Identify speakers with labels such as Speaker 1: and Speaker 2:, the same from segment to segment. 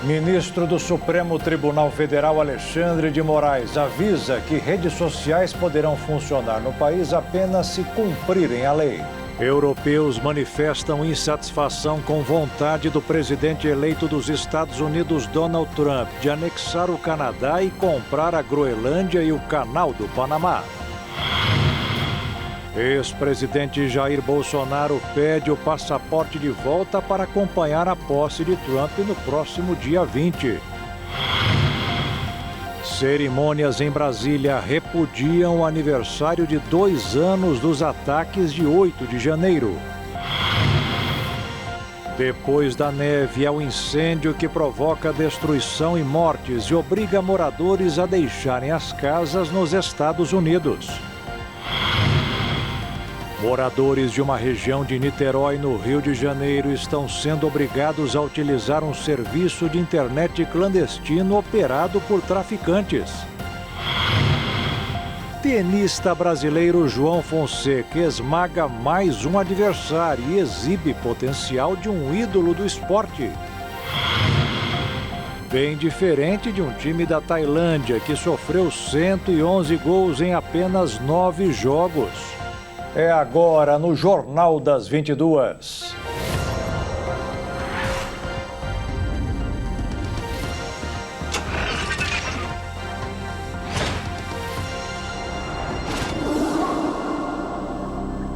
Speaker 1: Ministro do Supremo Tribunal Federal, Alexandre de Moraes, avisa que redes sociais poderão funcionar no país apenas se cumprirem a lei. Europeus manifestam insatisfação com vontade do presidente eleito dos Estados Unidos, Donald Trump, de anexar o Canadá e comprar a Groenlândia e o Canal do Panamá. Ex-presidente Jair Bolsonaro pede o passaporte de volta para acompanhar a posse de Trump no próximo dia 20. Cerimônias em Brasília repudiam o aniversário de 2 anos dos ataques de 8 de janeiro. Depois da neve, é o incêndio que provoca destruição e mortes e obriga moradores a deixarem as casas nos Estados Unidos. Moradores de uma região de Niterói, no Rio de Janeiro, estão sendo obrigados a utilizar um serviço de internet clandestino operado por traficantes. Tenista brasileiro João Fonseca esmaga mais um adversário e exibe potencial de um ídolo do esporte. Bem diferente de um time da Tailândia, que sofreu 111 gols em apenas 9 jogos. É agora no Jornal das 22.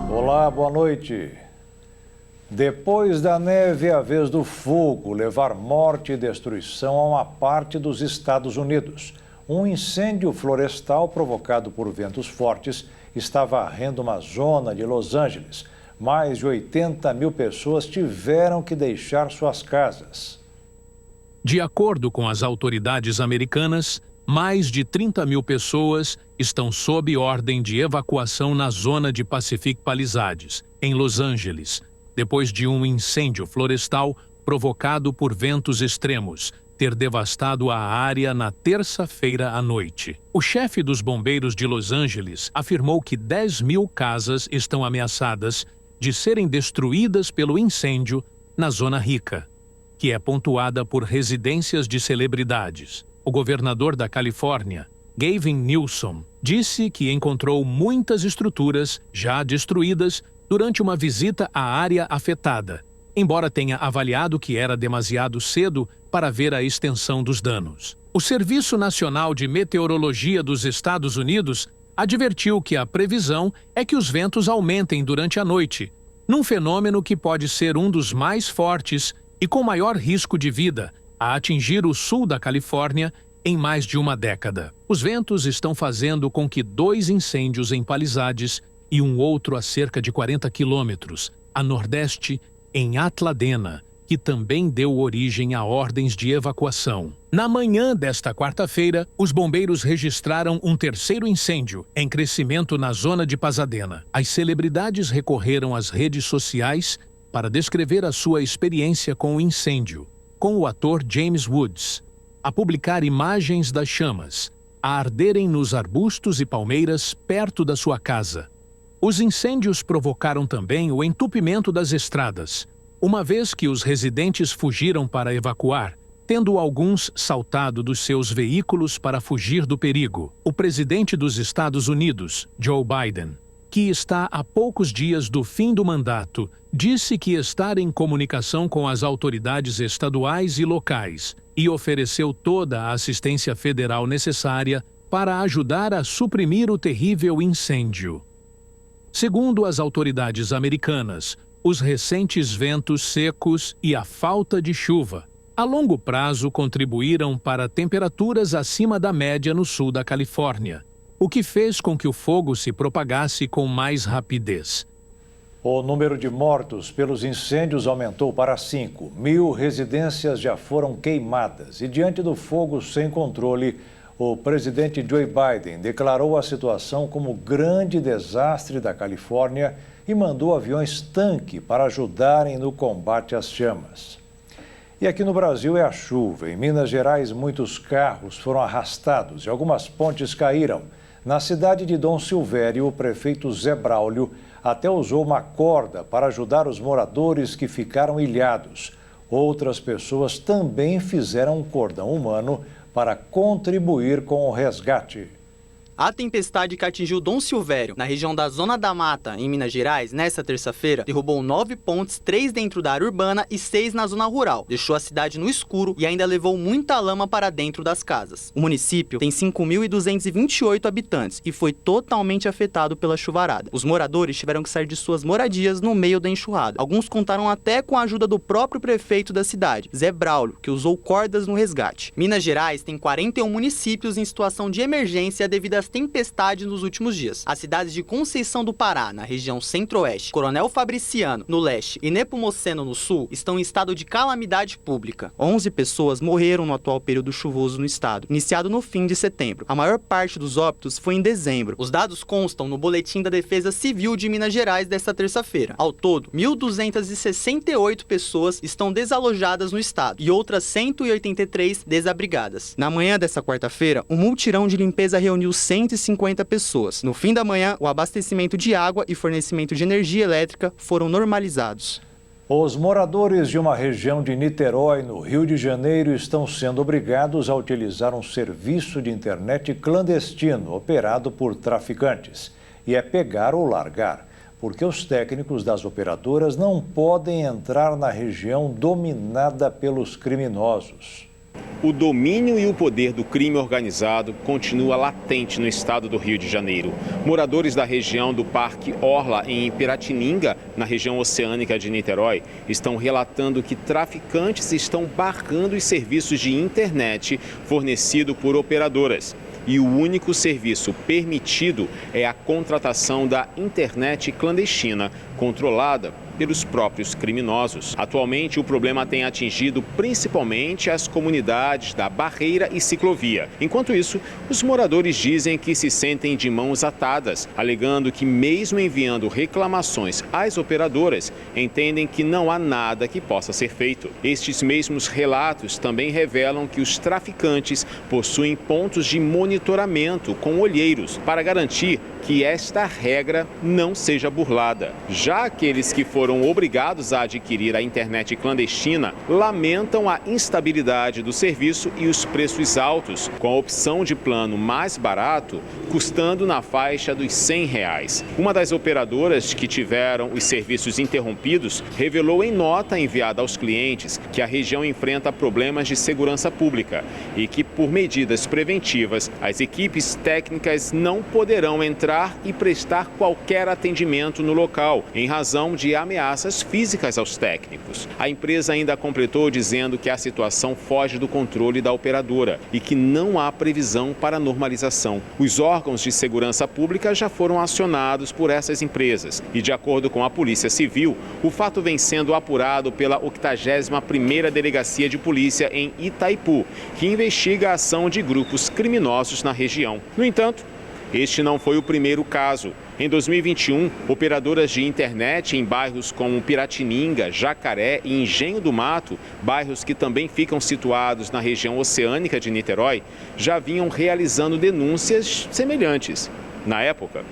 Speaker 1: Olá, boa noite. Depois da neve, é a vez do fogo levar morte e destruição a uma parte dos Estados Unidos. Um incêndio florestal provocado por ventos fortes está varrendo uma zona de Los Angeles. Mais de 80 mil pessoas tiveram que deixar suas casas.
Speaker 2: De acordo com as autoridades americanas, mais de 30 mil pessoas estão sob ordem de evacuação na zona de Pacific Palisades, em Los Angeles, depois de um incêndio florestal provocado por ventos extremos ter devastado a área na terça-feira à noite. O chefe dos bombeiros de Los Angeles afirmou que 10 mil casas estão ameaçadas de serem destruídas pelo incêndio na Zona Rica, que é pontuada por residências de celebridades. O governador da Califórnia, Gavin Newsom, disse que encontrou muitas estruturas já destruídas durante uma visita à área afetada, embora tenha avaliado que era demasiado cedo para ver a extensão dos danos. O Serviço Nacional de Meteorologia dos Estados Unidos advertiu que a previsão é que os ventos aumentem durante a noite, num fenômeno que pode ser um dos mais fortes e com maior risco de vida a atingir o sul da Califórnia em mais de uma década. Os ventos estão fazendo com que 2 incêndios em Palisades e um outro a cerca de 40 quilômetros, a nordeste, em Altadena, que também deu origem a ordens de evacuação. Na manhã desta quarta-feira, os bombeiros registraram um terceiro incêndio em crescimento na zona de Pasadena. As celebridades recorreram às redes sociais para descrever a sua experiência com o incêndio, com o ator James Woods a publicar imagens das chamas a arderem nos arbustos e palmeiras perto da sua casa. Os incêndios provocaram também o entupimento das estradas, uma vez que os residentes fugiram para evacuar, tendo alguns saltado dos seus veículos para fugir do perigo. O presidente dos Estados Unidos, Joe Biden, que está a poucos dias do fim do mandato, disse que está em comunicação com as autoridades estaduais e locais e ofereceu toda a assistência federal necessária para ajudar a suprimir o terrível incêndio. Segundo as autoridades americanas, os recentes ventos secos e a falta de chuva, a longo prazo, contribuíram para temperaturas acima da média no sul da Califórnia, o que fez com que o fogo se propagasse com mais rapidez.
Speaker 1: O número de mortos pelos incêndios aumentou para 5. 1.000 residências já foram queimadas e, diante do fogo sem controle, o presidente Joe Biden declarou a situação como grande desastre da Califórnia e mandou aviões-tanque para ajudarem no combate às chamas. E aqui no Brasil é a chuva. Em Minas Gerais, muitos carros foram arrastados e algumas pontes caíram. Na cidade de Dom Silvério, o prefeito Zé Braulio até usou uma corda para ajudar os moradores que ficaram ilhados. Outras pessoas também fizeram um cordão humano para contribuir com o resgate.
Speaker 3: A tempestade que atingiu Dom Silvério, na região da Zona da Mata, em Minas Gerais, nesta terça-feira, derrubou 9 pontes, 3 dentro da área urbana e 6 na zona rural. Deixou a cidade no escuro e ainda levou muita lama para dentro das casas. O município tem 5.228 habitantes e foi totalmente afetado pela chuvarada. Os moradores tiveram que sair de suas moradias no meio da enxurrada. Alguns contaram até com a ajuda do próprio prefeito da cidade, Zé Braulio, que usou cordas no resgate. Minas Gerais tem 41 municípios em situação de emergência devido às tempestades nos últimos dias. As cidades de Conceição do Pará, na região centro-oeste, Coronel Fabriciano, no leste, e Nepomuceno, no sul, estão em estado de calamidade pública. 11 pessoas morreram no atual período chuvoso no estado, iniciado no fim de setembro. A maior parte dos óbitos foi em dezembro. Os dados constam no Boletim da Defesa Civil de Minas Gerais desta terça-feira. Ao todo, 1.268 pessoas estão desalojadas no estado e outras 183 desabrigadas. Na manhã desta quarta-feira, um mutirão de limpeza reuniu 150 pessoas. No fim da manhã, o abastecimento de água e fornecimento de energia elétrica foram normalizados.
Speaker 1: Os moradores de uma região de Niterói, no Rio de Janeiro, estão sendo obrigados a utilizar um serviço de internet clandestino operado por traficantes. E é pegar ou largar, porque os técnicos das operadoras não podem entrar na região dominada pelos criminosos.
Speaker 4: O domínio e o poder do crime organizado continua latente no estado do Rio de Janeiro. Moradores da região do Parque Orla, em Piratininga, na região oceânica de Niterói, estão relatando que traficantes estão barrando os serviços de internet fornecidos por operadoras. E o único serviço permitido é a contratação da internet clandestina, controlada pelos próprios criminosos. Atualmente, o problema tem atingido principalmente as comunidades da Barreira e Ciclovia. Enquanto isso, os moradores dizem que se sentem de mãos atadas, alegando que mesmo enviando reclamações às operadoras, entendem que não há nada que possa ser feito. Estes mesmos relatos também revelam que os traficantes possuem pontos de monitoramento com olheiros para garantir que esta regra não seja burlada. Já aqueles que foram obrigados a adquirir a internet clandestina lamentam a instabilidade do serviço e os preços altos, com a opção de plano mais barato custando na faixa dos R$100. Uma das operadoras que tiveram os serviços interrompidos revelou em nota enviada aos clientes que a região enfrenta problemas de segurança pública e que, por medidas preventivas, as equipes técnicas não poderão entrar e prestar qualquer atendimento no local, em razão de ameaças físicas aos técnicos. A empresa ainda completou dizendo que a situação foge do controle da operadora e que não há previsão para normalização. Os órgãos de segurança pública já foram acionados por essas empresas e, de acordo com a Polícia Civil, o fato vem sendo apurado pela 81ª Delegacia de Polícia em Itaipu, que investiga a ação de grupos criminosos na região. No entanto, este não foi o primeiro caso. Em 2021, operadoras de internet em bairros como Piratininga, Jacaré e Engenho do Mato, bairros que também ficam situados na região oceânica de Niterói, já vinham realizando denúncias semelhantes. Na época,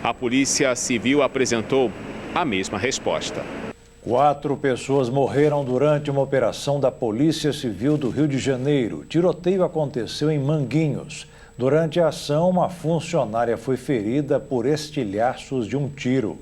Speaker 4: a Polícia Civil apresentou a mesma resposta.
Speaker 1: 4 pessoas morreram durante uma operação da Polícia Civil do Rio de Janeiro. O tiroteio aconteceu em Manguinhos. Durante a ação, uma funcionária foi ferida por estilhaços de um tiro.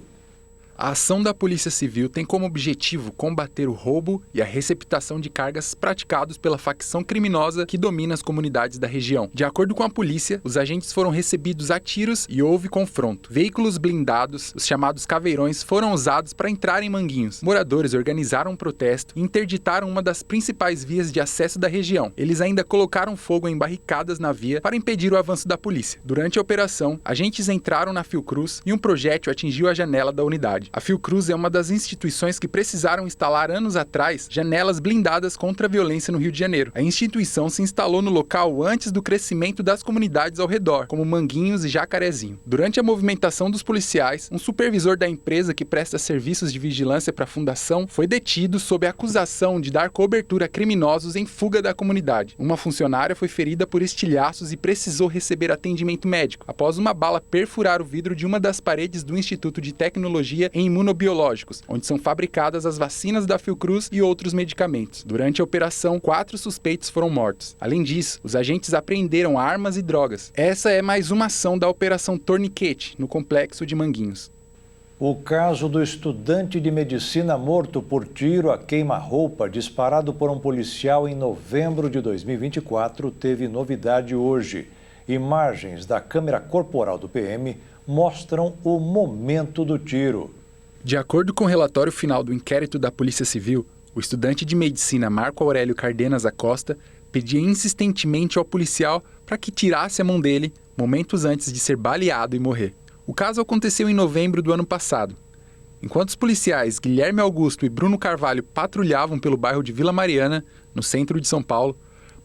Speaker 5: A ação da Polícia Civil tem como objetivo combater o roubo e a receptação de cargas praticados pela facção criminosa que domina as comunidades da região. De acordo com a polícia, os agentes foram recebidos a tiros e houve confronto. Veículos blindados, os chamados caveirões, foram usados para entrar em Manguinhos. Moradores organizaram um protesto e interditaram uma das principais vias de acesso da região. Eles ainda colocaram fogo em barricadas na via para impedir o avanço da polícia. Durante a operação, agentes entraram na Fiocruz e um projétil atingiu a janela da unidade. A Fiocruz é uma das instituições que precisaram instalar anos atrás janelas blindadas contra a violência no Rio de Janeiro. A instituição se instalou no local antes do crescimento das comunidades ao redor, como Manguinhos e Jacarezinho. Durante a movimentação dos policiais, um supervisor da empresa que presta serviços de vigilância para a fundação foi detido sob a acusação de dar cobertura a criminosos em fuga da comunidade. Uma funcionária foi ferida por estilhaços e precisou receber atendimento médico após uma bala perfurar o vidro de uma das paredes do Instituto de Tecnologia em imunobiológicos, onde são fabricadas as vacinas da Fiocruz e outros medicamentos. Durante a operação, 4 suspeitos foram mortos. Além disso, os agentes apreenderam armas e drogas. Essa é mais uma ação da Operação Torniquete, no complexo de Manguinhos.
Speaker 1: O caso do estudante de medicina morto por tiro a queima-roupa disparado por um policial em novembro de 2024 teve novidade hoje. Imagens da câmera corporal do PM mostram o momento do tiro.
Speaker 5: De acordo com o relatório final do inquérito da Polícia Civil, o estudante de medicina Marco Aurélio Cardenas Acosta pedia insistentemente ao policial para que tirasse a mão dele momentos antes de ser baleado e morrer. O caso aconteceu em novembro do ano passado. Enquanto os policiais Guilherme Augusto e Bruno Carvalho patrulhavam pelo bairro de Vila Mariana, no centro de São Paulo,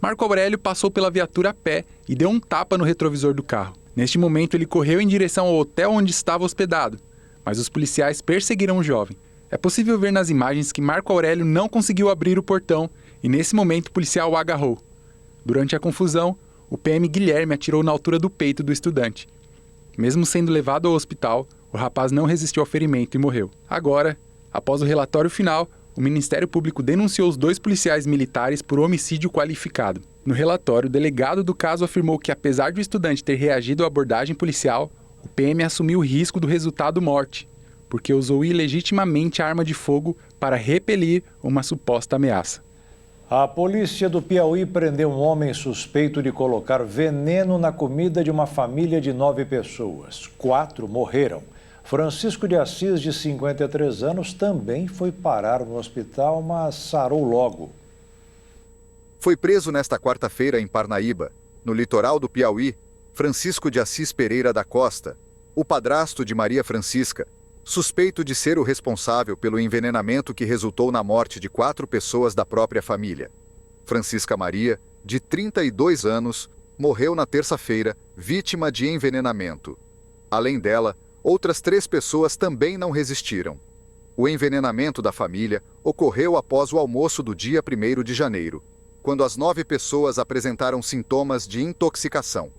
Speaker 5: Marco Aurélio passou pela viatura a pé e deu um tapa no retrovisor do carro. Neste momento, ele correu em direção ao hotel onde estava hospedado, mas os policiais perseguiram o jovem. É possível ver nas imagens que Marco Aurélio não conseguiu abrir o portão e, nesse momento, o policial o agarrou. Durante a confusão, o PM Guilherme atirou na altura do peito do estudante. Mesmo sendo levado ao hospital, o rapaz não resistiu ao ferimento e morreu. Agora, após o relatório final, o Ministério Público denunciou os 2 policiais militares por homicídio qualificado. No relatório, o delegado do caso afirmou que, apesar de o estudante ter reagido à abordagem policial, o PM assumiu o risco do resultado morte, porque usou ilegitimamente a arma de fogo para repelir uma suposta ameaça.
Speaker 1: A polícia do Piauí prendeu um homem suspeito de colocar veneno na comida de uma família de 9 pessoas. 4 morreram. Francisco de Assis, de 53 anos, também foi parar no hospital, mas sarou logo.
Speaker 6: Foi preso nesta quarta-feira em Parnaíba, no litoral do Piauí, Francisco de Assis Pereira da Costa, o padrasto de Maria Francisca, suspeito de ser o responsável pelo envenenamento que resultou na morte de 4 pessoas da própria família. Francisca Maria, de 32 anos, morreu na terça-feira, vítima de envenenamento. Além dela, outras 3 pessoas também não resistiram. O envenenamento da família ocorreu após o almoço do dia 1º de janeiro, quando as 9 pessoas apresentaram sintomas de intoxicação.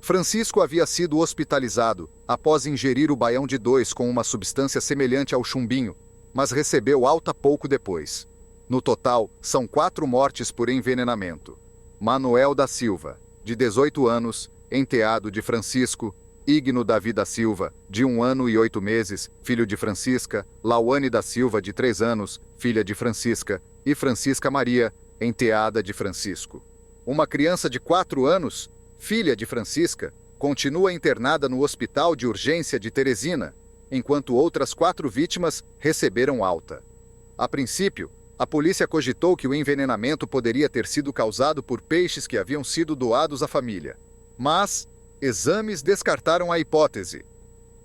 Speaker 6: Francisco havia sido hospitalizado após ingerir o baião de 2 com uma substância semelhante ao chumbinho, mas recebeu alta pouco depois. No total, são 4 mortes por envenenamento. Manuel da Silva, de 18 anos, enteado de Francisco; Igno Davi da Silva, de 1 ano e 8 meses, filho de Francisca; Lauane da Silva, de 3 anos, filha de Francisca; e Francisca Maria, enteada de Francisco. Uma criança de 4 anos, filha de Francisca, continua internada no Hospital de Urgência de Teresina, enquanto outras 4 vítimas receberam alta. A princípio, a polícia cogitou que o envenenamento poderia ter sido causado por peixes que haviam sido doados à família. Mas exames descartaram a hipótese.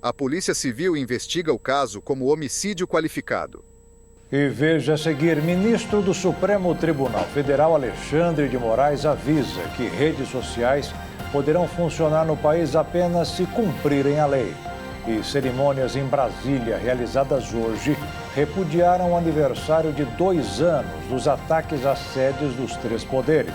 Speaker 6: A Polícia Civil investiga o caso como homicídio qualificado.
Speaker 1: E veja a seguir, ministro do Supremo Tribunal Federal Alexandre de Moraes avisa que redes sociais poderão funcionar no país apenas se cumprirem a lei. E cerimônias em Brasília realizadas hoje repudiaram o aniversário de 2 anos dos ataques às sedes dos 3 poderes.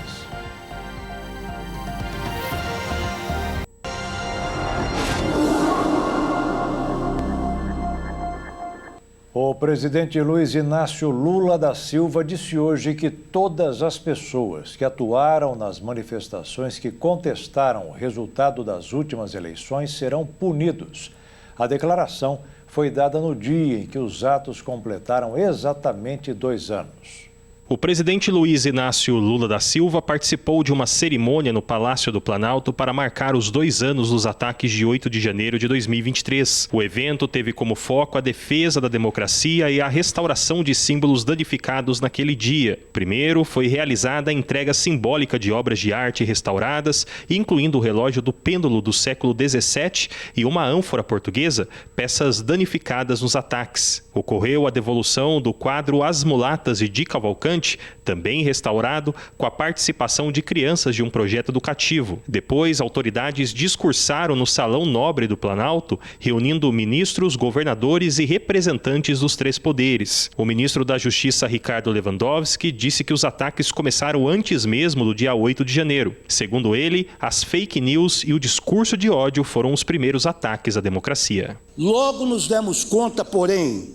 Speaker 1: O presidente Luiz Inácio Lula da Silva disse hoje que todas as pessoas que atuaram nas manifestações que contestaram o resultado das últimas eleições serão punidos. A declaração foi dada no dia em que os atos completaram exatamente 2 anos.
Speaker 7: O presidente Luiz Inácio Lula da Silva participou de uma cerimônia no Palácio do Planalto para marcar os 2 anos dos ataques de 8 de janeiro de 2023. O evento teve como foco a defesa da democracia e a restauração de símbolos danificados naquele dia. Primeiro, foi realizada a entrega simbólica de obras de arte restauradas, incluindo o relógio do pêndulo do século XVII e uma ânfora portuguesa, peças danificadas nos ataques. Ocorreu a devolução do quadro As Mulatas de Di Cavalcanti, restaurante, também restaurado com a participação de crianças de um projeto educativo. Depois, autoridades discursaram no Salão Nobre do Planalto, reunindo ministros, governadores e representantes dos três poderes. O ministro da Justiça, Ricardo Lewandowski, disse que os ataques começaram antes mesmo do dia 8 de janeiro. Segundo ele, as fake news e o discurso de ódio foram os primeiros ataques à democracia.
Speaker 8: Logo nos demos conta, porém,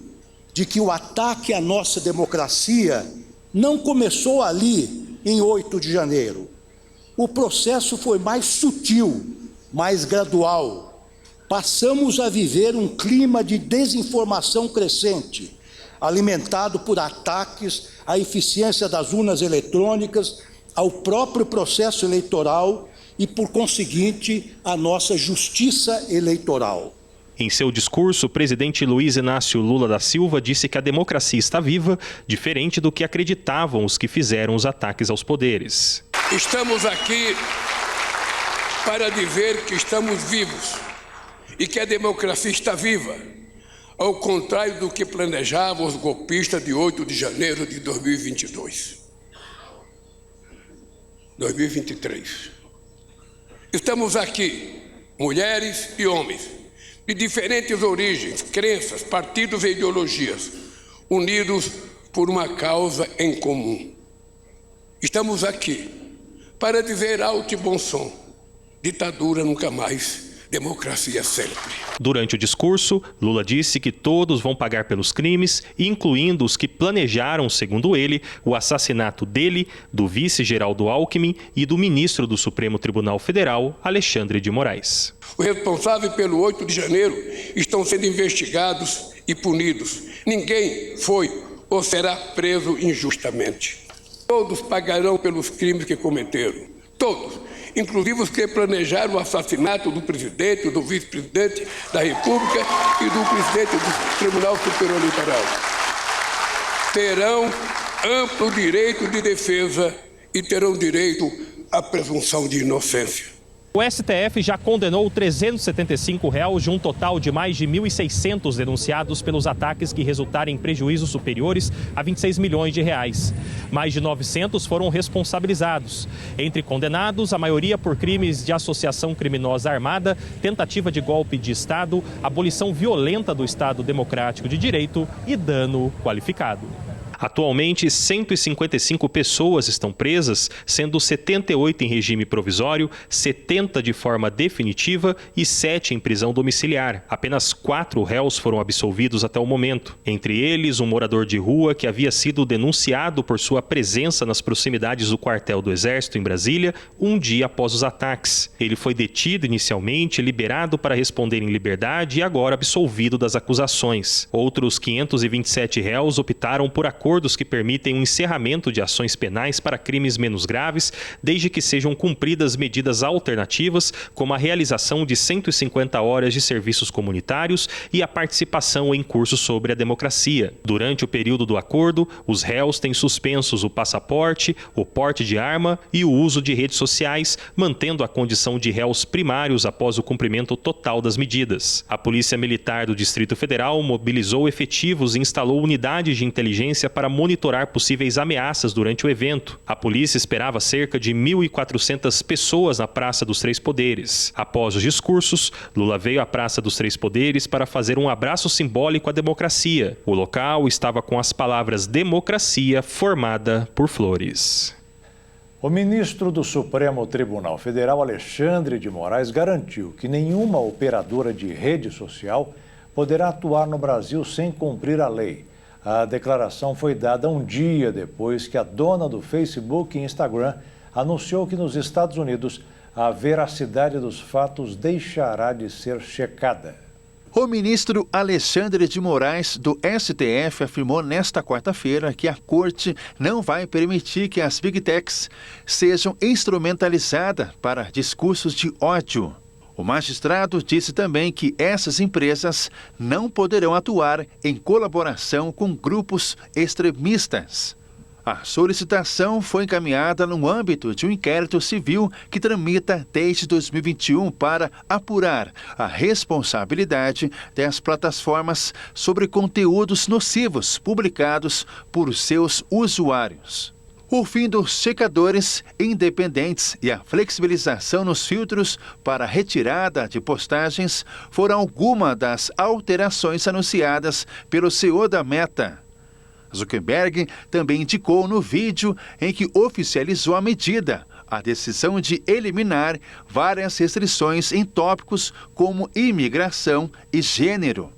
Speaker 8: de que o ataque à nossa democracia não começou ali em 8 de janeiro. O processo foi mais sutil, mais gradual. Passamos a viver um clima de desinformação crescente, alimentado por ataques à eficiência das urnas eletrônicas, ao próprio processo eleitoral e, por conseguinte, à nossa justiça eleitoral.
Speaker 7: Em seu discurso, o presidente Luiz Inácio Lula da Silva disse que a democracia está viva, diferente do que acreditavam os que fizeram os ataques aos poderes.
Speaker 9: Estamos aqui para dizer que estamos vivos e que a democracia está viva, ao contrário do que planejavam os golpistas de 8 de janeiro de 2022. 2023. Estamos aqui, mulheres e homens, de diferentes origens, crenças, partidos e ideologias, unidos por uma causa em comum. Estamos aqui para dizer alto e bom som: ditadura nunca mais, democracia sempre.
Speaker 7: Durante o discurso, Lula disse que todos vão pagar pelos crimes, incluindo os que planejaram, segundo ele, o assassinato dele, do vice Geraldo Alckmin e do ministro do Supremo Tribunal Federal, Alexandre de Moraes.
Speaker 9: Os responsáveis pelo 8 de janeiro estão sendo investigados e punidos. Ninguém foi ou será preso injustamente. Todos pagarão pelos crimes que cometeram. Todos. Inclusive os que planejaram o assassinato do presidente, do vice-presidente da República e do presidente do Tribunal Superior Eleitoral. Terão amplo direito de defesa e terão direito à presunção de inocência.
Speaker 10: O STF já condenou 375 réus de um total de mais de 1.600 denunciados pelos ataques que resultaram em prejuízos superiores a 26 milhões de reais. Mais de 900 foram responsabilizados. Entre condenados, a maioria por crimes de associação criminosa armada, tentativa de golpe de Estado, abolição violenta do Estado Democrático de Direito e dano qualificado.
Speaker 7: Atualmente, 155 pessoas estão presas, sendo 78 em regime provisório, 70 de forma definitiva e 7 em prisão domiciliar. Apenas 4 réus foram absolvidos até o momento. Entre eles, um morador de rua que havia sido denunciado por sua presença nas proximidades do quartel do Exército em Brasília, um dia após os ataques. Ele foi detido inicialmente, liberado para responder em liberdade e agora absolvido das acusações. Outros 527 réus optaram por acordos que permitem o encerramento de ações penais para crimes menos graves, desde que sejam cumpridas medidas alternativas, como a realização de 150 horas de serviços comunitários e a participação em cursos sobre a democracia. Durante o período do acordo, os réus têm suspensos o passaporte, o porte de arma e o uso de redes sociais, mantendo a condição de réus primários após o cumprimento total das medidas. A Polícia Militar do Distrito Federal mobilizou efetivos e instalou unidades de inteligência para monitorar possíveis ameaças durante o evento. A polícia esperava cerca de 1.400 pessoas na Praça dos Três Poderes. Após os discursos, Lula veio à Praça dos Três Poderes para fazer um abraço simbólico à democracia. O local estava com as palavras "democracia" formada por flores.
Speaker 1: O ministro do Supremo Tribunal Federal, Alexandre de Moraes, garantiu que nenhuma operadora de rede social poderá atuar no Brasil sem cumprir a lei. A declaração foi dada um dia depois que a dona do Facebook e Instagram anunciou que nos Estados Unidos a veracidade dos fatos deixará de ser checada.
Speaker 11: O ministro Alexandre de Moraes, do STF, afirmou nesta quarta-feira que a corte não vai permitir que as Big Techs sejam instrumentalizadas para discursos de ódio. O magistrado disse também que essas empresas não poderão atuar em colaboração com grupos extremistas. A solicitação foi encaminhada no âmbito de um inquérito civil que tramita desde 2021 para apurar a responsabilidade das plataformas sobre conteúdos nocivos publicados por seus usuários. O fim dos checadores independentes e a flexibilização nos filtros para retirada de postagens foram algumas das alterações anunciadas pelo CEO da Meta. Zuckerberg também indicou no vídeo em que oficializou a medida a decisão de eliminar várias restrições em tópicos como imigração e gênero.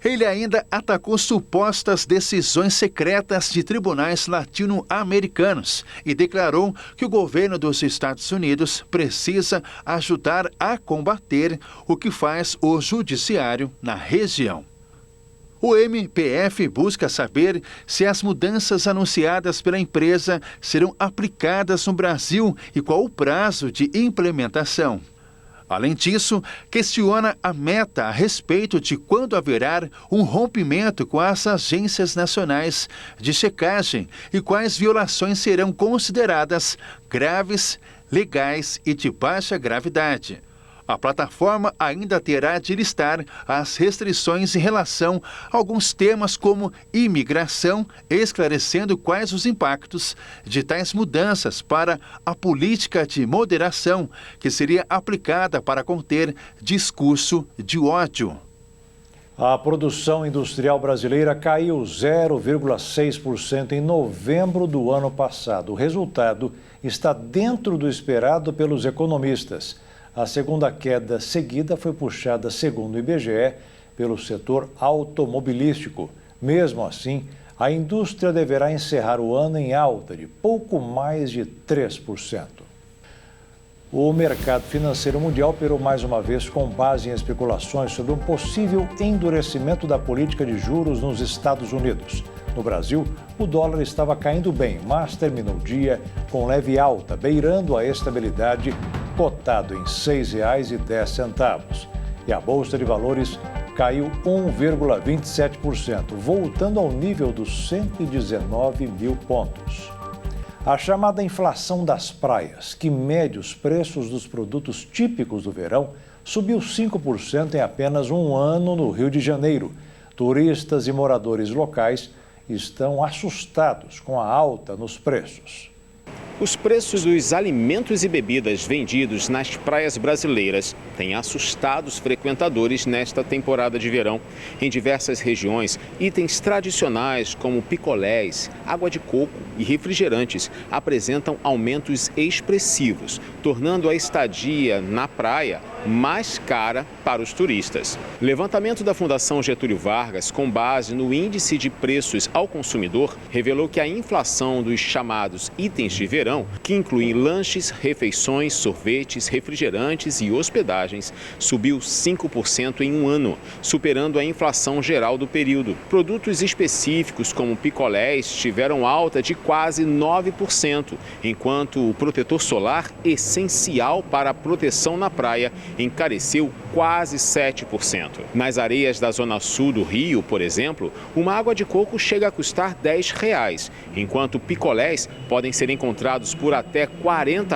Speaker 11: Ele ainda atacou supostas decisões secretas de tribunais latino-americanos e declarou que o governo dos Estados Unidos precisa ajudar a combater o que faz o judiciário na região. O MPF busca saber se as mudanças anunciadas pela empresa serão aplicadas no Brasil e qual o prazo de implementação. Além disso, questiona a Meta a respeito de quando haverá um rompimento com as agências nacionais de checagem e quais violações serão consideradas graves, legais e de baixa gravidade. A plataforma ainda terá de listar as restrições em relação a alguns temas como imigração, esclarecendo quais os impactos de tais mudanças para a política de moderação que seria aplicada para conter discurso de ódio.
Speaker 1: A produção industrial brasileira caiu 0,6% em novembro do ano passado. O resultado está dentro do esperado pelos economistas. A segunda queda seguida foi puxada, segundo o IBGE, pelo setor automobilístico. Mesmo assim, a indústria deverá encerrar o ano em alta de pouco mais de 3%. O mercado financeiro mundial operou mais uma vez com base em especulações sobre um possível endurecimento da política de juros nos Estados Unidos. No Brasil, o dólar estava caindo bem, mas terminou o dia com leve alta, beirando a estabilidade, cotado em R$ 6,10. E a Bolsa de Valores caiu 1,27%, voltando ao nível dos 119 mil pontos. A chamada inflação das praias, que mede os preços dos produtos típicos do verão, subiu 5% em apenas um ano no Rio de Janeiro. Turistas e moradores locais estão assustados com a alta nos preços.
Speaker 4: Os preços dos alimentos e bebidas vendidos nas praias brasileiras têm assustado os frequentadores nesta temporada de verão. Em diversas regiões, itens tradicionais como picolés, água de coco e refrigerantes apresentam aumentos expressivos, tornando a estadia na praia mais cara para os turistas. Levantamento da Fundação Getúlio Vargas, com base no Índice de Preços ao Consumidor, revelou que a inflação dos chamados itens de verão, que incluem lanches, refeições, sorvetes, refrigerantes e hospedagens, subiu 5% em um ano, superando a inflação geral do período. Produtos específicos como picolés tiveram alta de quase 9%, enquanto o protetor solar, essencial para a proteção na praia, encareceu quase 7%. Nas areias da zona sul do Rio, por exemplo, uma água de coco chega a custar R$ 10, enquanto picolés podem ser encontrados por até R$ 40.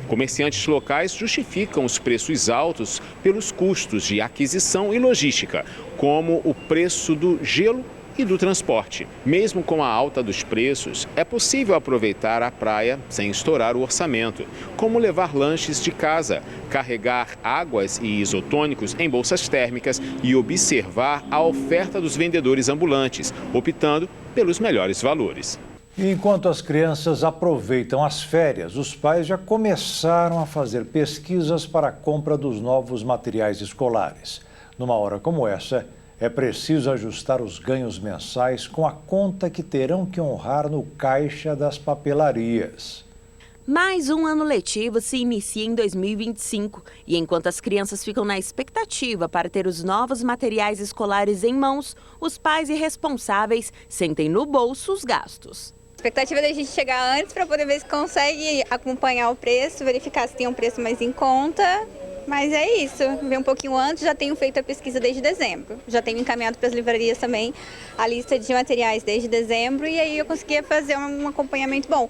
Speaker 4: Comerciantes locais justificam os preços altos pelos custos de aquisição e logística, como o preço do gelo e do transporte. Mesmo com a alta dos preços, é possível aproveitar a praia sem estourar o orçamento, como levar lanches de casa, carregar águas e isotônicos em bolsas térmicas e observar a oferta dos vendedores ambulantes, optando pelos melhores valores.
Speaker 1: Enquanto as crianças aproveitam as férias, os pais já começaram a fazer pesquisas para a compra dos novos materiais escolares. Numa hora como essa, é preciso ajustar os ganhos mensais com a conta que terão que honrar no caixa das papelarias.
Speaker 12: Mais um ano letivo se inicia em 2025 e enquanto as crianças ficam na expectativa para ter os novos materiais escolares em mãos, os pais e responsáveis sentem no bolso os gastos.
Speaker 13: A expectativa é da gente chegar antes para poder ver se consegue acompanhar o preço, verificar se tem um preço mais em conta Mas é isso, veio um pouquinho antes, já tenho feito a pesquisa desde dezembro. Já tenho encaminhado para as livrarias também a lista de materiais desde dezembro e aí eu conseguia fazer um acompanhamento bom.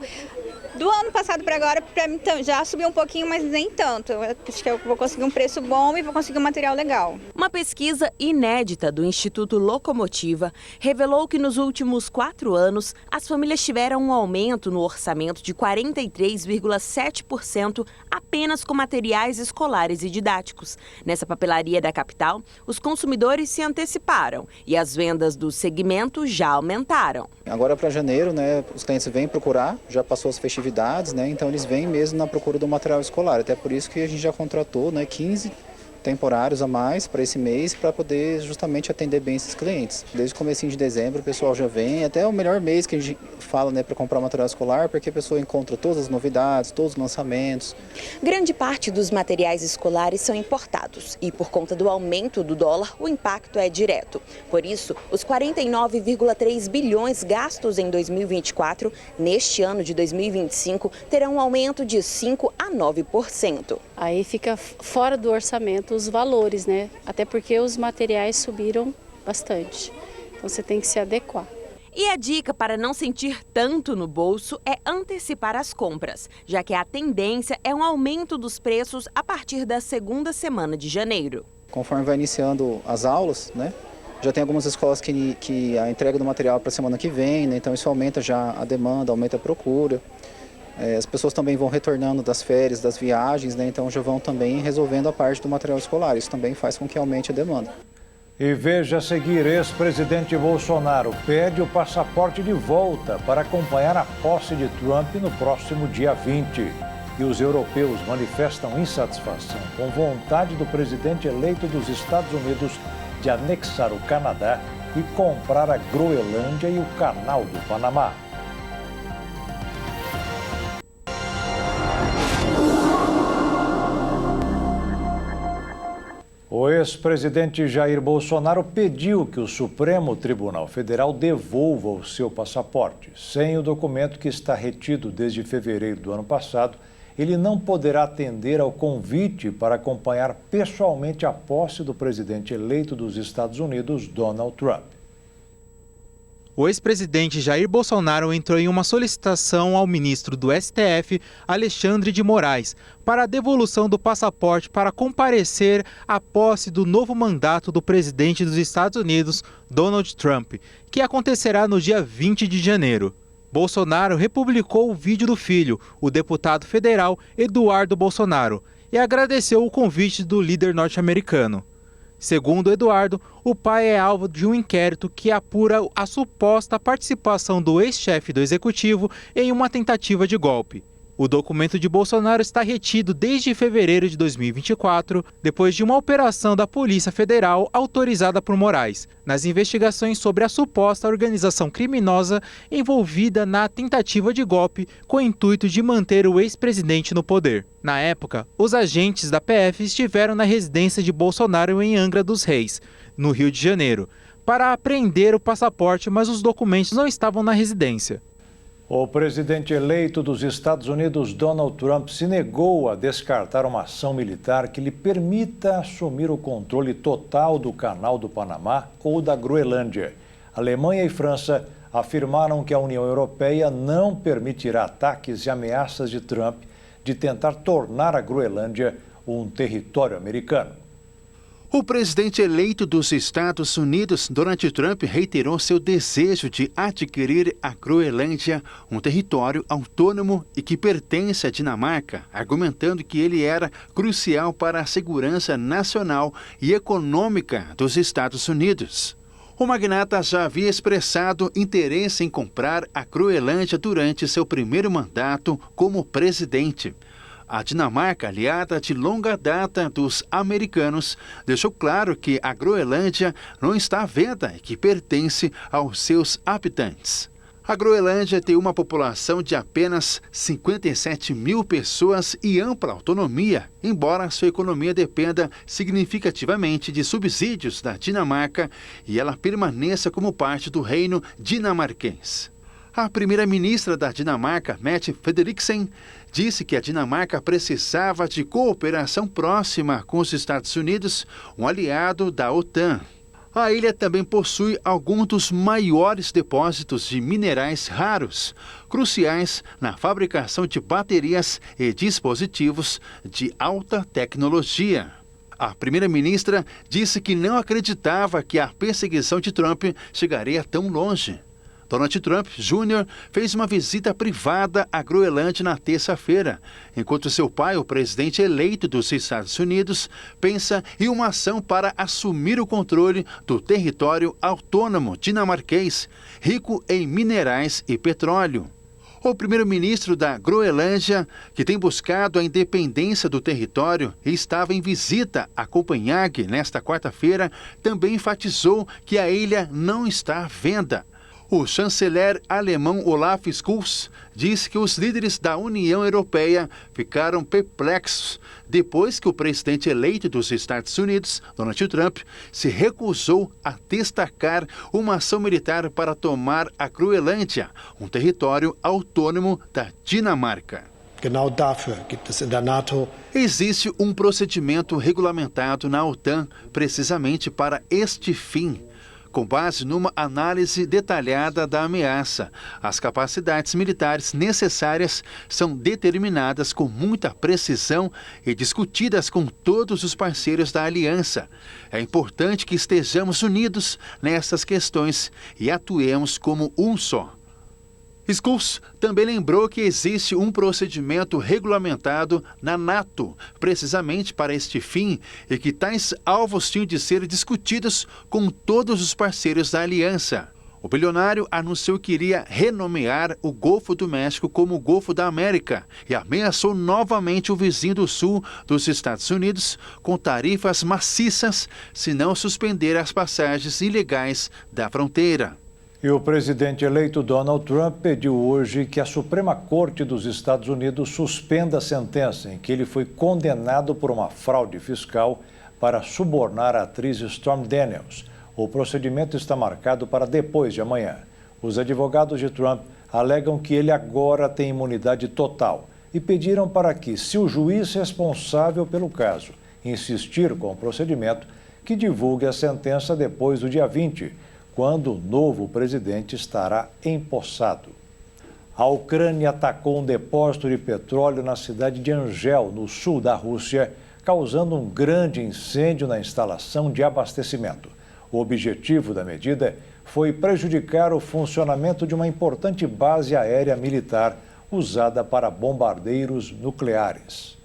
Speaker 13: Do ano passado para agora, para mim já subiu um pouquinho, mas nem tanto. Eu acho que eu vou conseguir um preço bom e vou conseguir um material legal.
Speaker 12: Uma pesquisa inédita do Instituto Locomotiva revelou que nos últimos 4 anos, as famílias tiveram um aumento no orçamento de 43,7% apenas com materiais escolares e didáticos. Nessa papelaria da capital, os consumidores se anteciparam e as vendas do segmento já aumentaram.
Speaker 14: Agora para janeiro, né, os clientes vêm procurar, já passou as festividades, né, então eles vêm mesmo na procura do material escolar. Até por isso que a gente já contratou, né, 15 temporários a mais para esse mês, para poder justamente atender bem esses clientes. Desde o comecinho de dezembro o pessoal já vem, até o melhor mês que a gente fala, né, para comprar material escolar, porque a pessoa encontra todas as novidades, todos os lançamentos.
Speaker 15: Grande parte dos materiais escolares são importados e por conta do aumento do dólar, o impacto é direto. Por isso, os 49,3 bilhões gastos em 2024, neste ano de 2025, terão um aumento de 5 a 9%.
Speaker 16: Aí fica fora do orçamento os valores, né? Até porque os materiais subiram bastante. Então você tem que se adequar.
Speaker 12: E a dica para não sentir tanto no bolso é antecipar as compras, já que a tendência é um aumento dos preços a partir da segunda semana de janeiro.
Speaker 14: Conforme vai iniciando as aulas, né? Já tem algumas escolas que a entrega do material para a semana que vem, né? Então isso aumenta já a demanda, aumenta a procura. As pessoas também vão retornando das férias, das viagens, né? Então já vão também resolvendo a parte do material escolar. Isso também faz com que aumente a demanda.
Speaker 1: E veja a seguir, ex-presidente Bolsonaro pede o passaporte de volta para acompanhar a posse de Trump no próximo dia 20. E os europeus manifestam insatisfação com vontade do presidente eleito dos Estados Unidos de anexar o Canadá e comprar a Groenlândia e o Canal do Panamá. O ex-presidente Jair Bolsonaro pediu que o Supremo Tribunal Federal devolva o seu passaporte. Sem o documento que está retido desde fevereiro do ano passado, ele não poderá atender ao convite para acompanhar pessoalmente a posse do presidente eleito dos Estados Unidos, Donald Trump.
Speaker 17: O ex-presidente Jair Bolsonaro entrou em uma solicitação ao ministro do STF, Alexandre de Moraes, para a devolução do passaporte para comparecer à posse do novo mandato do presidente dos Estados Unidos, Donald Trump, que acontecerá no dia 20 de janeiro. Bolsonaro republicou o vídeo do filho, o deputado federal Eduardo Bolsonaro, e agradeceu o convite do líder norte-americano. Segundo Eduardo, o pai é alvo de um inquérito que apura a suposta participação do ex-chefe do executivo em uma tentativa de golpe. O documento de Bolsonaro está retido desde fevereiro de 2024, depois de uma operação da Polícia Federal autorizada por Moraes, nas investigações sobre a suposta organização criminosa envolvida na tentativa de golpe com o intuito de manter o ex-presidente no poder. Na época, os agentes da PF estiveram na residência de Bolsonaro em Angra dos Reis, no Rio de Janeiro, para apreender o passaporte, mas os documentos não estavam na residência.
Speaker 1: O presidente eleito dos Estados Unidos, Donald Trump, se negou a descartar uma ação militar que lhe permita assumir o controle total do Canal do Panamá ou da Groenlândia. Alemanha e França afirmaram que a União Europeia não permitirá ataques e ameaças de Trump de tentar tornar a Groenlândia um território americano.
Speaker 11: O presidente eleito dos Estados Unidos, Donald Trump, reiterou seu desejo de adquirir a Groenlândia, um território autônomo e que pertence à Dinamarca, argumentando que ele era crucial para a segurança nacional e econômica dos Estados Unidos. O magnata já havia expressado interesse em comprar a Groenlândia durante seu primeiro mandato como presidente. A Dinamarca, aliada de longa data dos americanos, deixou claro que a Groenlândia não está à venda e que pertence aos seus habitantes. A Groenlândia tem uma população de apenas 57 mil pessoas e ampla autonomia, embora sua economia dependa significativamente de subsídios da Dinamarca e ela permaneça como parte do reino dinamarquês. A primeira-ministra da Dinamarca, Mette Frederiksen, disse que a Dinamarca precisava de cooperação próxima com os Estados Unidos, um aliado da OTAN. A ilha também possui alguns dos maiores depósitos de minerais raros, cruciais na fabricação de baterias e dispositivos de alta tecnologia. A primeira-ministra disse que não acreditava que a perseguição de Trump chegaria tão longe. Donald Trump Jr. fez uma visita privada à Groenlândia na terça-feira, enquanto seu pai, o presidente eleito dos Estados Unidos, pensa em uma ação para assumir o controle do território autônomo dinamarquês, rico em minerais e petróleo. O primeiro-ministro da Groenlândia, que tem buscado a independência do território e estava em visita a Copenhague nesta quarta-feira, também enfatizou que a ilha não está à venda. O chanceler alemão Olaf Scholz disse que os líderes da União Europeia ficaram perplexos depois que o presidente eleito dos Estados Unidos, Donald Trump, se recusou a destacar uma ação militar para tomar a Groenlândia, um território autônomo da Dinamarca.
Speaker 18: Genau dafür gibt es in der NATO.
Speaker 11: Existe um procedimento regulamentado na OTAN precisamente para este fim. Com base numa análise detalhada da ameaça, as capacidades militares necessárias são determinadas com muita precisão e discutidas com todos os parceiros da aliança. É importante que estejamos unidos nessas questões e atuemos como um só. Scholz também lembrou que existe um procedimento regulamentado na NATO, precisamente para este fim, e que tais alvos tinham de ser discutidos com todos os parceiros da aliança. O bilionário anunciou que iria renomear o Golfo do México como o Golfo da América e ameaçou novamente o vizinho do sul dos Estados Unidos com tarifas maciças se não suspender as passagens ilegais da fronteira.
Speaker 1: E o presidente eleito Donald Trump pediu hoje que a Suprema Corte dos Estados Unidos suspenda a sentença em que ele foi condenado por uma fraude fiscal para subornar a atriz Stormy Daniels. O procedimento está marcado para depois de amanhã. Os advogados de Trump alegam que ele agora tem imunidade total e pediram para que, se o juiz responsável pelo caso insistir com o procedimento, que divulgue a sentença depois do dia 20, quando o novo presidente estará empossado. A Ucrânia atacou um depósito de petróleo na cidade de Angel, no sul da Rússia, causando um grande incêndio na instalação de abastecimento. O objetivo da medida foi prejudicar o funcionamento de uma importante base aérea militar usada para bombardeiros nucleares.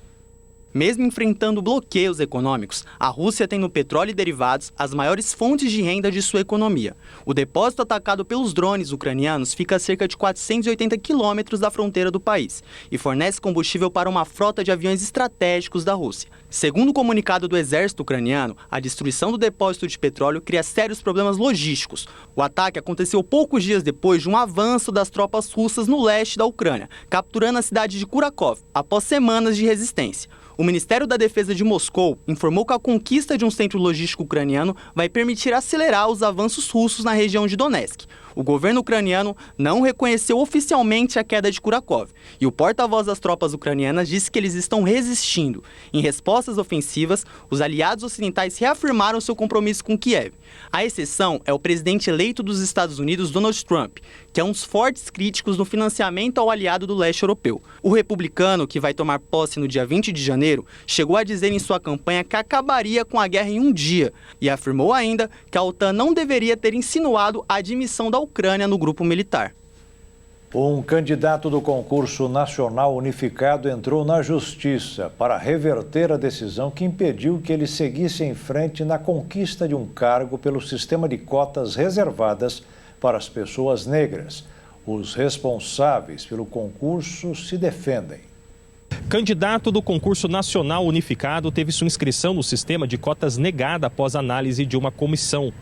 Speaker 3: Mesmo enfrentando bloqueios econômicos, a Rússia tem no petróleo e derivados as maiores fontes de renda de sua economia. O depósito atacado pelos drones ucranianos fica a cerca de 480 quilômetros da fronteira do país e fornece combustível para uma frota de aviões estratégicos da Rússia. Segundo o comunicado do exército ucraniano, a destruição do depósito de petróleo cria sérios problemas logísticos. O ataque aconteceu poucos dias depois de um avanço das tropas russas no leste da Ucrânia, capturando a cidade de Kurakov, após semanas de resistência. O Ministério da Defesa de Moscou informou que a conquista de um centro logístico ucraniano vai permitir acelerar os avanços russos na região de Donetsk. O governo ucraniano não reconheceu oficialmente a queda de Kurakov e o porta-voz das tropas ucranianas disse que eles estão resistindo. Em respostas ofensivas, os aliados ocidentais reafirmaram seu compromisso com Kiev. A exceção é o presidente eleito dos Estados Unidos, Donald Trump, que é um dos fortes críticos no financiamento ao aliado do leste europeu. O republicano, que vai tomar posse no dia 20 de janeiro, chegou a dizer em sua campanha que acabaria com a guerra em um dia e afirmou ainda que a OTAN não deveria ter insinuado a admissão da Ucrânia no grupo militar.
Speaker 1: Um candidato do concurso nacional unificado entrou na justiça para reverter a decisão que impediu que ele seguisse em frente na conquista de um cargo pelo sistema de cotas reservadas para as pessoas negras. Os responsáveis pelo concurso se defendem.
Speaker 10: Candidato do concurso nacional unificado teve sua inscrição no sistema de cotas negada após análise de uma comissão.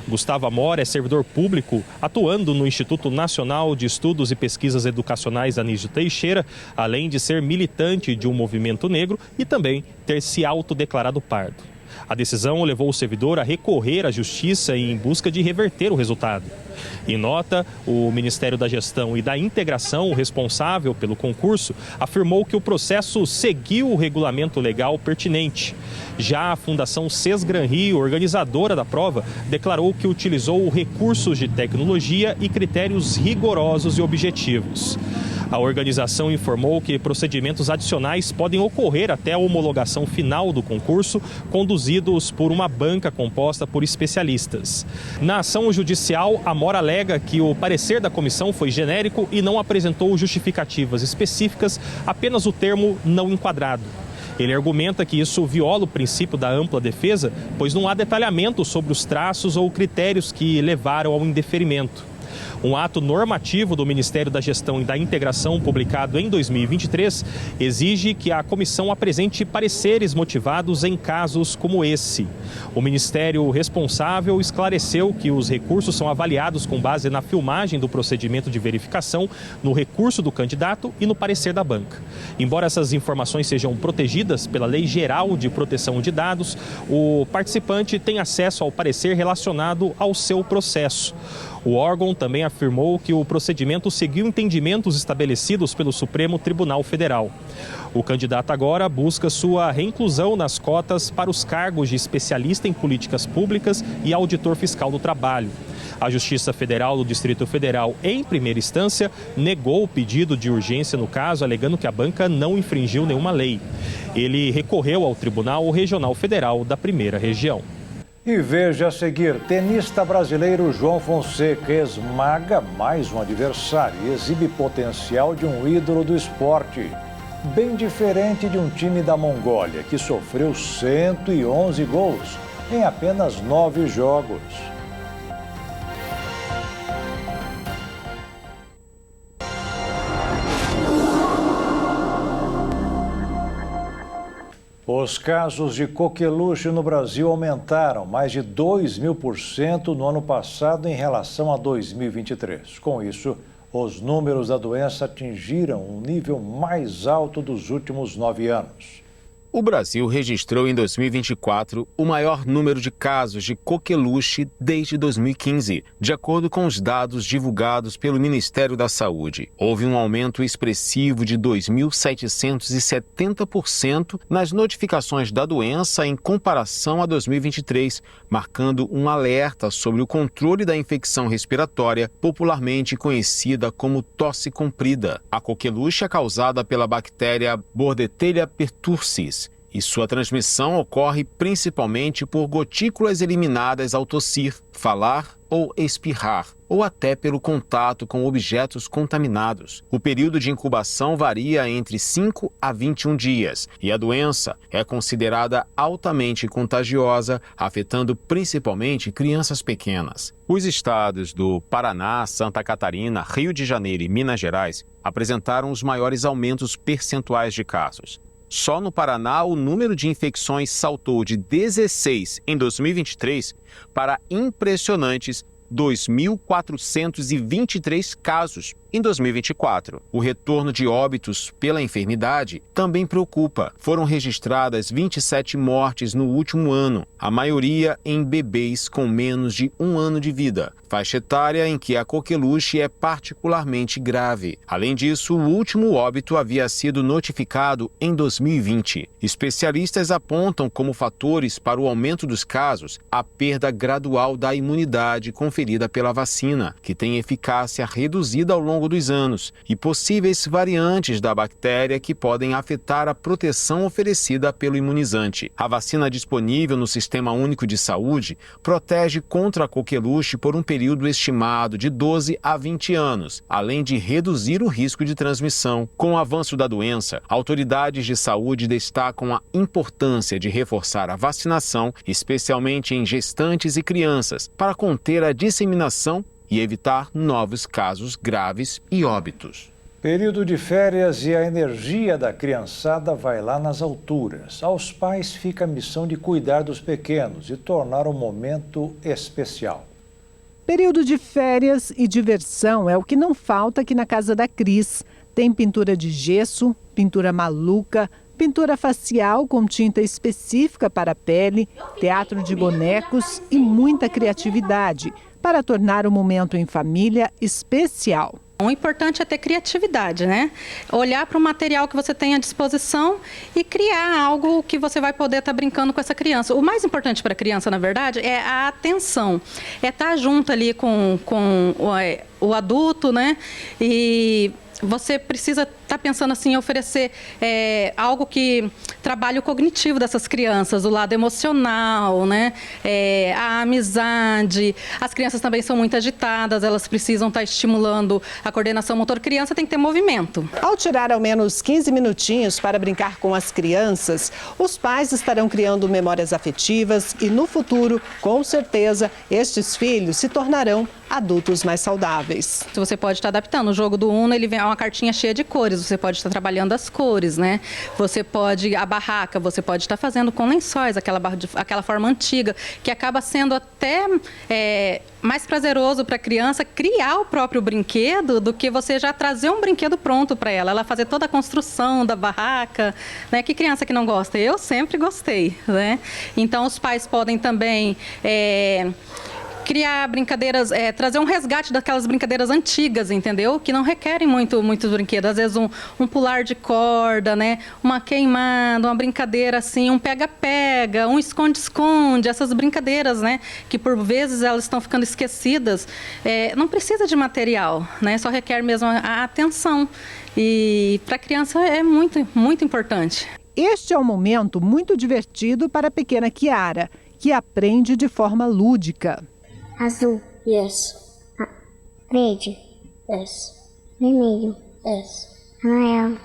Speaker 10: Gustavo Amor é servidor público, atuando no Instituto Nacional de Estudos e Pesquisas Educacionais Anísio Teixeira, além de ser militante de um movimento negro e também ter se autodeclarado pardo. A decisão levou o servidor a recorrer à justiça em busca de reverter o resultado. Em nota, o Ministério da Gestão e da Integração, responsável pelo concurso, afirmou que o processo seguiu o regulamento legal pertinente. Já a Fundação Sesgran Rio, organizadora da prova, declarou que utilizou recursos de tecnologia e critérios rigorosos e objetivos. A organização informou que procedimentos adicionais podem ocorrer até a homologação final do concurso, conduzidos por uma banca composta por especialistas. Na ação judicial, a Mora alega que o parecer da comissão foi genérico e não apresentou justificativas específicas, apenas o termo não enquadrado. Ele argumenta que isso viola o princípio da ampla defesa, pois não há detalhamento sobre os traços ou critérios que levaram ao indeferimento. Um ato normativo do Ministério da Gestão e da Integração, publicado em 2023, exige que a comissão apresente pareceres motivados em casos como esse. O Ministério responsável esclareceu que os recursos são avaliados com base na filmagem do procedimento de verificação, no recurso do candidato e no parecer da banca. Embora essas informações sejam protegidas pela Lei Geral de Proteção de Dados, o participante tem acesso ao parecer relacionado ao seu processo. O órgão também afirmou que o procedimento seguiu entendimentos estabelecidos pelo Supremo Tribunal Federal. O candidato agora busca sua reinclusão nas cotas para os cargos de especialista em políticas públicas e auditor fiscal do trabalho. A Justiça Federal do Distrito Federal, em primeira instância, negou o pedido de urgência no caso, alegando que a banca não infringiu nenhuma lei. Ele recorreu ao Tribunal Regional Federal da Primeira Região.
Speaker 1: E veja a seguir, tenista brasileiro João Fonseca esmaga mais um adversário e exibe potencial de um ídolo do esporte. Bem diferente de um time da Mongólia, que sofreu 111 gols em apenas 9 jogos. Os casos de coqueluche no Brasil aumentaram mais de 2.000% no ano passado em relação a 2023. Com isso, os números da doença atingiram o nível mais alto dos últimos 9 anos.
Speaker 4: O Brasil registrou em 2024 o maior número de casos de coqueluche desde 2015, de acordo com os dados divulgados pelo Ministério da Saúde. Houve um aumento expressivo de 2.770% nas notificações da doença em comparação a 2023, marcando um alerta sobre o controle da infecção respiratória, popularmente conhecida como tosse comprida. A coqueluche é causada pela bactéria Bordetella pertussis, e sua transmissão ocorre principalmente por gotículas eliminadas ao tossir, falar ou espirrar, ou até pelo contato com objetos contaminados. O período de incubação varia entre 5 a 21 dias e a doença é considerada altamente contagiosa, afetando principalmente crianças pequenas. Os estados do Paraná, Santa Catarina, Rio de Janeiro e Minas Gerais apresentaram os maiores aumentos percentuais de casos. Só no Paraná, o número de infecções saltou de 16 em 2023 para impressionantes 2.423 casos em 2024. O retorno de óbitos pela enfermidade também preocupa. Foram registradas 27 mortes no último ano, a maioria em bebês com menos de 1 ano de vida, faixa etária em que a coqueluche é particularmente grave. Além disso, o último óbito havia sido notificado em 2020. Especialistas apontam como fatores para o aumento dos casos a perda gradual da imunidade conferida pela vacina, que tem eficácia reduzida ao longo dos anos, e possíveis variantes da bactéria que podem afetar a proteção oferecida pelo imunizante. A vacina disponível no Sistema Único de Saúde protege contra a coqueluche por um período estimado de 12 a 20 anos, além de reduzir o risco de transmissão. Com o avanço da doença, autoridades de saúde destacam a importância de reforçar a vacinação, especialmente em gestantes e crianças, para conter a disseminação e evitar novos casos graves e óbitos.
Speaker 1: Período de férias e a energia da criançada vai lá nas alturas. Aos pais fica a missão de cuidar dos pequenos e tornar o momento especial.
Speaker 19: Período de férias e diversão é o que não falta aqui na casa da Cris. Tem pintura de gesso, pintura maluca, pintura facial com tinta específica para a pele, teatro de bonecos e muita criatividade para tornar o momento em família especial.
Speaker 20: O importante é ter criatividade, né? Olhar para o material que você tem à disposição e criar algo que você vai poder estar brincando com essa criança. O mais importante para a criança, na verdade, é a atenção. É estar junto ali com o adulto, né? E você precisa estar pensando assim, em oferecer algo que trabalhe o cognitivo dessas crianças, o lado emocional, né? A amizade. As crianças também são muito agitadas, elas precisam estar estimulando a coordenação motor. Criança tem que ter movimento.
Speaker 19: Ao tirar ao menos 15 minutinhos para brincar com as crianças, os pais estarão criando memórias afetivas e no futuro, com certeza, estes filhos se tornarão adultos mais saudáveis.
Speaker 20: Você pode estar adaptando. O jogo do Uno, ele vem uma cartinha cheia de cores. Você pode estar trabalhando as cores, né? Você pode, a barraca, você pode estar fazendo com lençóis, aquela forma antiga, que acaba sendo até mais prazeroso para a criança criar o próprio brinquedo do que você já trazer um brinquedo pronto para ela. Ela fazer toda a construção da barraca, né? Que criança que não gosta? Eu sempre gostei, né? Então, os pais podem também criar brincadeiras, trazer um resgate daquelas brincadeiras antigas, entendeu? Que não requerem muitos brinquedos. Às vezes um pular de corda, né? Uma queimada, uma brincadeira assim, um pega-pega, um esconde-esconde, essas brincadeiras, né? Que por vezes elas estão ficando esquecidas. Não precisa de material, né? Só requer mesmo a atenção. E para a criança é muito, muito importante.
Speaker 19: Este é um momento muito divertido para a pequena Kiara, que aprende de forma lúdica.
Speaker 21: Azul, yes. Verde, yes. Vermelho, yes. Amarelo.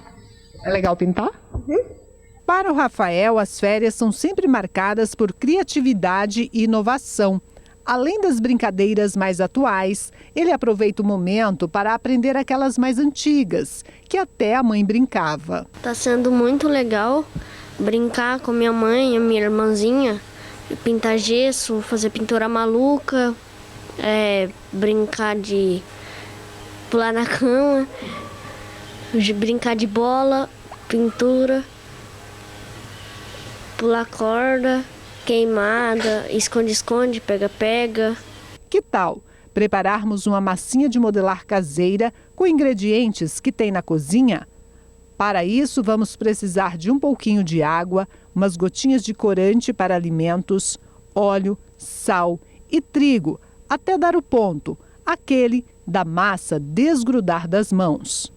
Speaker 19: É legal pintar? Para o Rafael, as férias são sempre marcadas por criatividade e inovação. Além das brincadeiras mais atuais, ele aproveita o momento para aprender aquelas mais antigas, que até a mãe brincava.
Speaker 21: Tá sendo muito legal brincar com minha mãe e minha irmãzinha. Pintar gesso, fazer pintura maluca, brincar de pular na cama, brincar de bola, pintura, pular corda, queimada, esconde-esconde, pega-pega.
Speaker 19: Que tal prepararmos uma massinha de modelar caseira com ingredientes que tem na cozinha? Para isso, vamos precisar de um pouquinho de água, umas gotinhas de corante para alimentos, óleo, sal e trigo, até dar o ponto, aquele da massa desgrudar das mãos.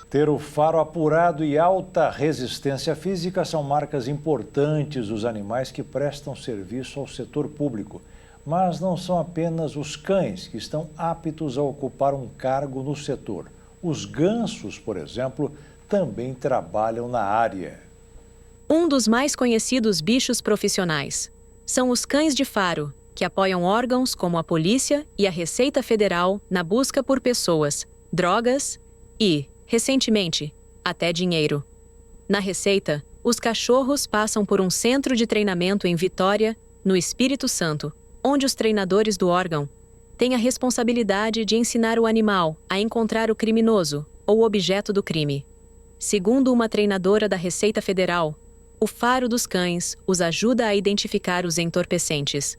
Speaker 1: Ter o faro apurado e alta resistência física são marcas importantes dos animais que prestam serviço ao setor público. Mas não são apenas os cães que estão aptos a ocupar um cargo no setor. Os gansos, por exemplo, também trabalham na área.
Speaker 22: Um dos mais conhecidos bichos profissionais são os cães de faro, que apoiam órgãos como a Polícia e a Receita Federal na busca por pessoas, drogas e, recentemente, até dinheiro. Na Receita, os cachorros passam por um centro de treinamento em Vitória, no Espírito Santo, onde os treinadores do órgão têm a responsabilidade de ensinar o animal a encontrar o criminoso ou objeto do crime. Segundo uma treinadora da Receita Federal, o faro dos cães os ajuda a identificar os entorpecentes.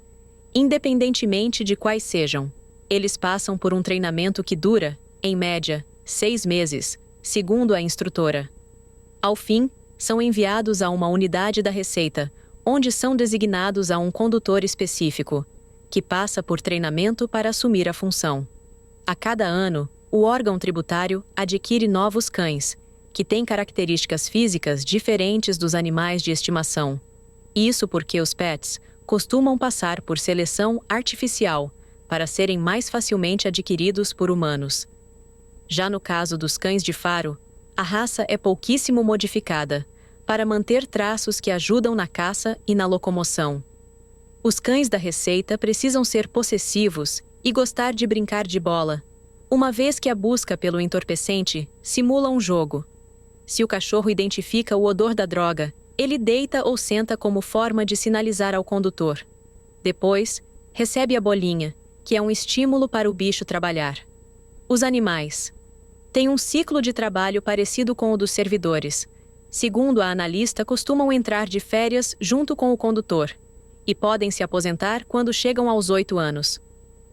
Speaker 22: Independentemente de quais sejam, eles passam por um treinamento que dura, em média, 6 meses, segundo a instrutora. Ao fim, são enviados a uma unidade da Receita, onde são designados a um condutor específico, que passa por treinamento para assumir a função. A cada ano, o órgão tributário adquire novos cães, que têm características físicas diferentes dos animais de estimação. Isso porque os pets costumam passar por seleção artificial para serem mais facilmente adquiridos por humanos. Já no caso dos cães de faro, a raça é pouquíssimo modificada, para manter traços que ajudam na caça e na locomoção. Os cães da Receita precisam ser possessivos e gostar de brincar de bola, uma vez que a busca pelo entorpecente simula um jogo. Se o cachorro identifica o odor da droga, ele deita ou senta como forma de sinalizar ao condutor. Depois, recebe a bolinha, que é um estímulo para o bicho trabalhar. Os animais têm um ciclo de trabalho parecido com o dos servidores. Segundo a analista, costumam entrar de férias junto com o condutor e podem se aposentar quando chegam aos 8 anos.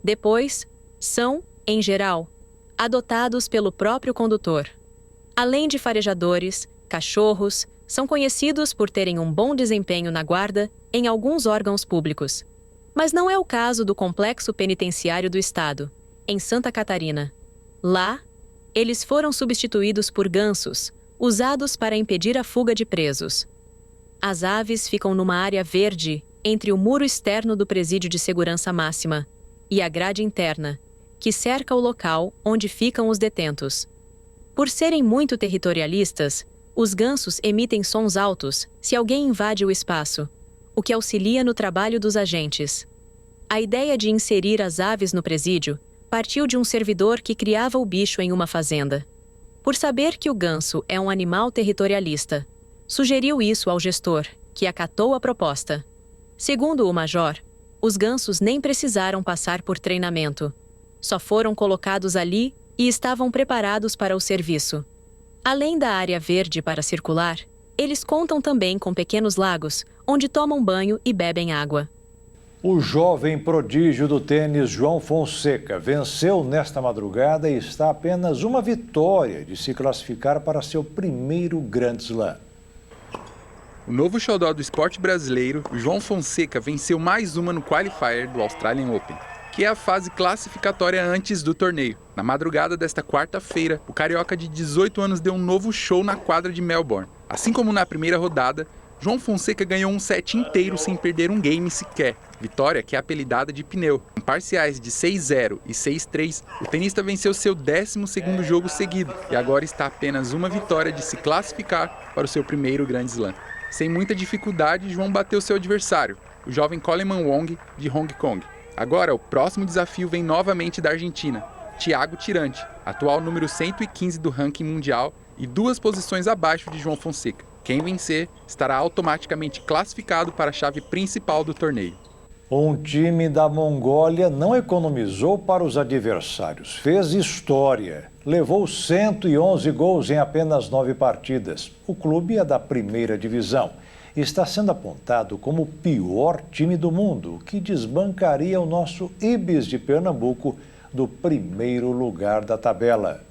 Speaker 22: Depois, são, em geral, adotados pelo próprio condutor. Além de farejadores, cachorros são conhecidos por terem um bom desempenho na guarda em alguns órgãos públicos. Mas não é o caso do Complexo Penitenciário do Estado, em Santa Catarina. Lá, eles foram substituídos por gansos, usados para impedir a fuga de presos. As aves ficam numa área verde entre o muro externo do presídio de segurança máxima e a grade interna, que cerca o local onde ficam os detentos. Por serem muito territorialistas, os gansos emitem sons altos se alguém invade o espaço, o que auxilia no trabalho dos agentes. A ideia de inserir as aves no presídio partiu de um servidor que criava o bicho em uma fazenda. Por saber que o ganso é um animal territorialista, sugeriu isso ao gestor, que acatou a proposta. Segundo o major, os gansos nem precisaram passar por treinamento. Só foram colocados ali e estavam preparados para o serviço. Além da área verde para circular, eles contam também com pequenos lagos, onde tomam banho e bebem água.
Speaker 1: O jovem prodígio do tênis João Fonseca venceu nesta madrugada e está a apenas uma vitória de se classificar para seu primeiro Grand Slam.
Speaker 2: O novo xodó do esporte brasileiro, João Fonseca, venceu mais uma no qualifier do Australian Open, que é a fase classificatória antes do torneio. Na madrugada desta quarta-feira, o carioca de 18 anos deu um novo show na quadra de Melbourne. Assim como na primeira rodada, João Fonseca ganhou um set inteiro sem perder um game sequer. Vitória que é apelidada de pneu. Com parciais de 6-0 e 6-3, o tenista venceu seu 12º jogo seguido e agora está a apenas uma vitória de se classificar para o seu primeiro Grand Slam. Sem muita dificuldade, João bateu seu adversário, o jovem Coleman Wong, de Hong Kong. Agora, o próximo desafio vem novamente da Argentina, Thiago Tirante, atual número 115 do ranking mundial e 2 posições abaixo de João Fonseca. Quem vencer estará automaticamente classificado para a chave principal do torneio.
Speaker 1: Um time da Mongólia não economizou para os adversários, fez história. Levou 111 gols em apenas 9 partidas. O clube é da primeira divisão e está sendo apontado como o pior time do mundo, o que desbancaria o nosso Ibis de Pernambuco do primeiro lugar da tabela.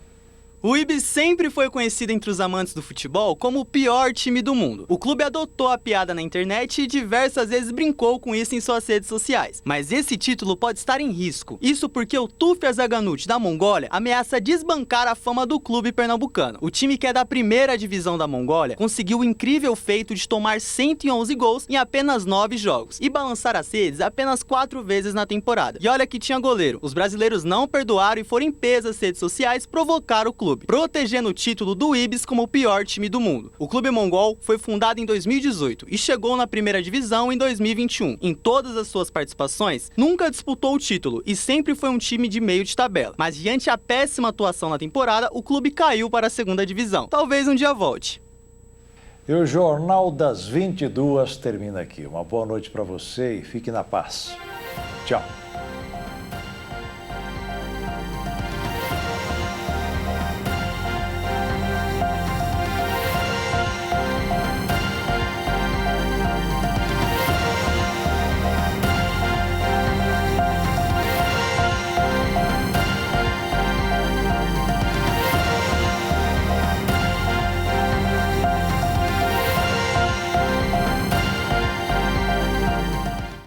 Speaker 3: O Ibis sempre foi conhecido entre os amantes do futebol como o pior time do mundo. O clube adotou a piada na internet e diversas vezes brincou com isso em suas redes sociais. Mas esse título pode estar em risco. Isso porque o Tuf Erzaganut da Mongólia ameaça desbancar a fama do clube pernambucano. O time que é da primeira divisão da Mongólia conseguiu o incrível feito de tomar 111 gols em apenas 9 jogos e balançar as redes apenas 4 vezes na temporada. E olha que tinha goleiro. Os brasileiros não perdoaram e foram em peso às redes sociais provocar o clube, protegendo o título do Ibis como o pior time do mundo. O clube mongol foi fundado em 2018 e chegou na primeira divisão em 2021. Em todas as suas participações, nunca disputou o título e sempre foi um time de meio de tabela. Mas diante a péssima atuação na temporada, o clube caiu para a segunda divisão. Talvez um dia volte.
Speaker 1: E o Jornal das 22 termina aqui. Uma boa noite para você e fique na paz. Tchau.